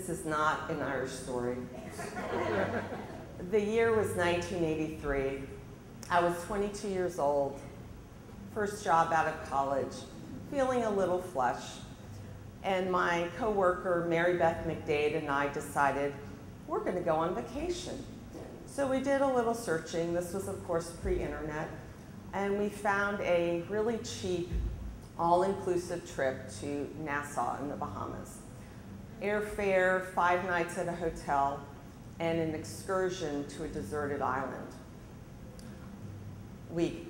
This is not an Irish story. The year was 1983. I was 22 years old, first job out of college, feeling a little flush. And my coworker, Mary Beth McDade, and I decided we're going to go on vacation. So we did a little searching. This was, of course, pre-internet. And we found a really cheap, all-inclusive trip to Nassau in the Bahamas. Airfare, 5 nights at a hotel, and an excursion to a deserted island. We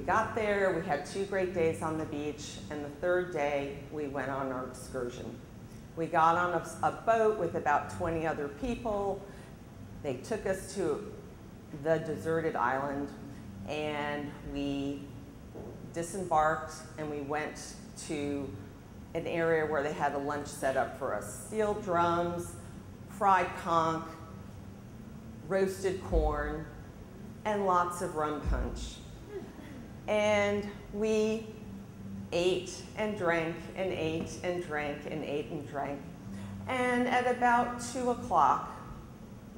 got there, we had 2 great days on the beach, and the 3rd day we went on our excursion. We got on a boat with about 20 other people. They took us to the deserted island, and we disembarked and we went to an area where they had a lunch set up for us. Steel drums, fried conch, roasted corn, and lots of rum punch. And we ate and drank and ate and drank and ate and drank. And at about 2 o'clock,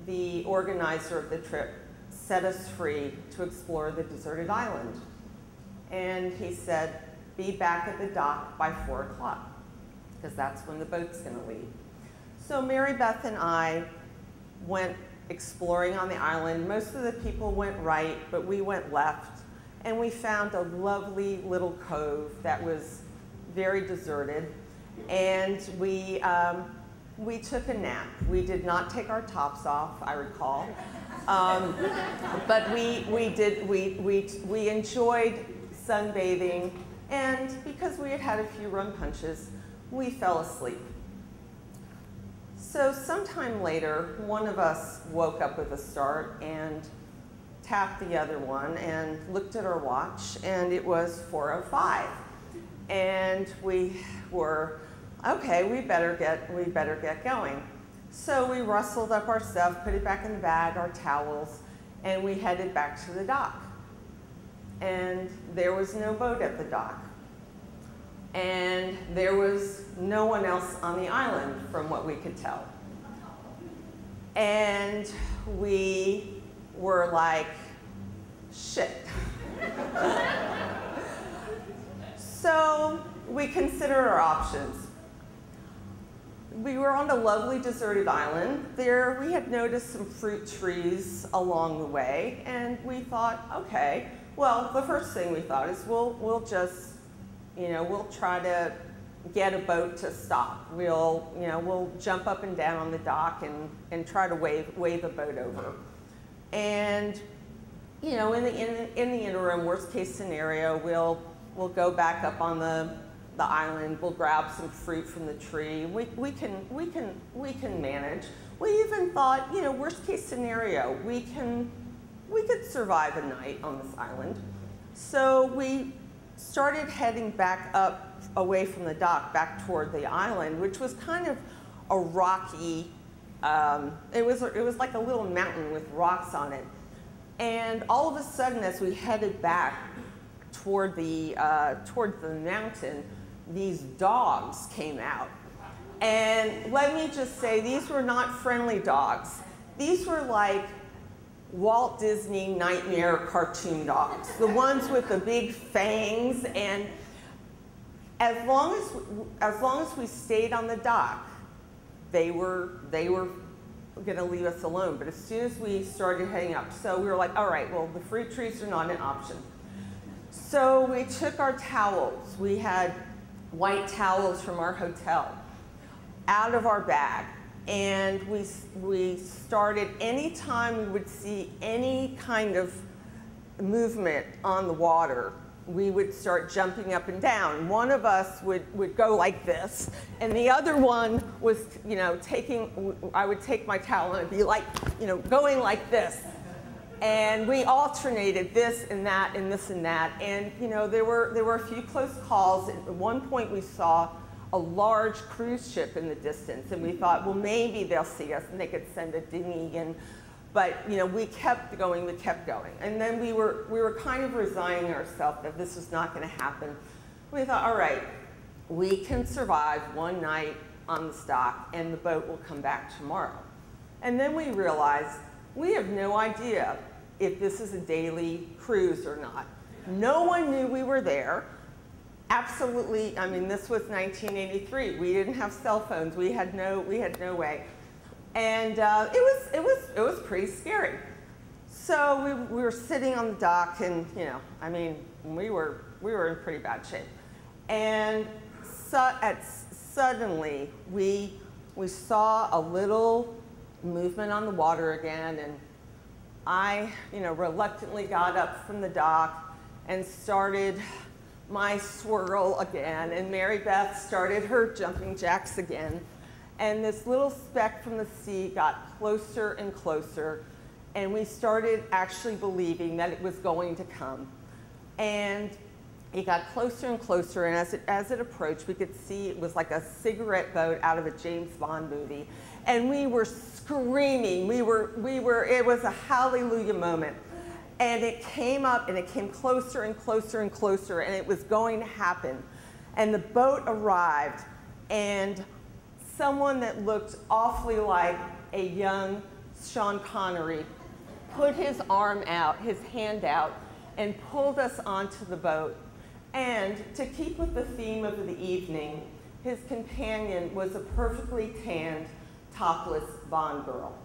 the organizer of the trip set us free to explore the deserted island. And he said, be back at the dock by 4 o'clock, because that's when the boat's going to leave. So Mary Beth and I went exploring on the island. Most of the people went right, but we went left. And we found a lovely little cove that was very deserted. And we took a nap. We did not take our tops off, I recall. But we enjoyed sunbathing. And because we had had a few rum punches, we fell asleep. So sometime later, one of us woke up with a start and tapped the other one and looked at our watch, and it was 4:05. And we were, okay, we better get going. So we rustled up our stuff, put it back in the bag, our towels, and we headed back to the dock. And there was no boat at the dock. And there was no one else on the island, from what we could tell. And we were like, shit. So we considered our options. We were on a lovely deserted island. There, we had noticed some fruit trees along the way, and we thought, okay, well, the first thing we thought is we'll just, we'll try to get a boat to stop. We'll jump up and down on the dock and try to wave a boat over. And, in the interim, worst case scenario, we'll go back up on the island. We'll grab some fruit from the tree. We can manage. We even thought, worst case scenario, we could survive a night on this island. So we started heading back up away from the dock, back toward the island, which was kind of a rocky, it was like a little mountain with rocks on it. And all of a sudden, as we headed back toward the mountain, these dogs came out. And let me just say, these were not friendly dogs. These were like Walt Disney nightmare cartoon dogs, the ones with the big fangs. And as long as we stayed on the dock, they were going to leave us alone. But as soon as we started heading up, so we were like, all right, well, the fruit trees are not an option. So we took our towels. We had white towels from our hotel out of our bag. And we started, anytime we would see any kind of movement on the water, we would start jumping up and down. One of us would go like this, and the other one was, I would take my towel and I'd be like, going like this. And we alternated this and that and this and that. And, there were a few close calls. At one point we saw a large cruise ship in the distance, and we thought, well, maybe they'll see us and they could send a dinghy in. But we kept going, and then we were kind of resigning ourselves that this was not going to happen. We thought, all right, we can survive one night on this dock and the boat will come back tomorrow. And then we realized we have no idea if this is a daily cruise or not. No one knew we were there. Absolutely, I mean, this was 1983. We didn't have cell phones. We had no way. And it was pretty scary. So we were sitting on the dock, and I mean, we were in pretty bad shape. And suddenly we saw a little movement on the water again, and I reluctantly got up from the dock and started my swirl again, and Mary Beth started her jumping jacks again. And this little speck from the sea got closer and closer, and we started actually believing that it was going to come. And it got closer and closer, and as it approached, we could see it was like a cigarette boat out of a James Bond movie. And we were screaming. It was a hallelujah moment. And it came up, and it came closer and closer and closer, and it was going to happen. And the boat arrived, and someone that looked awfully like a young Sean Connery put his arm out, his hand out, and pulled us onto the boat. And to keep with the theme of the evening, his companion was a perfectly tanned, topless Bond girl.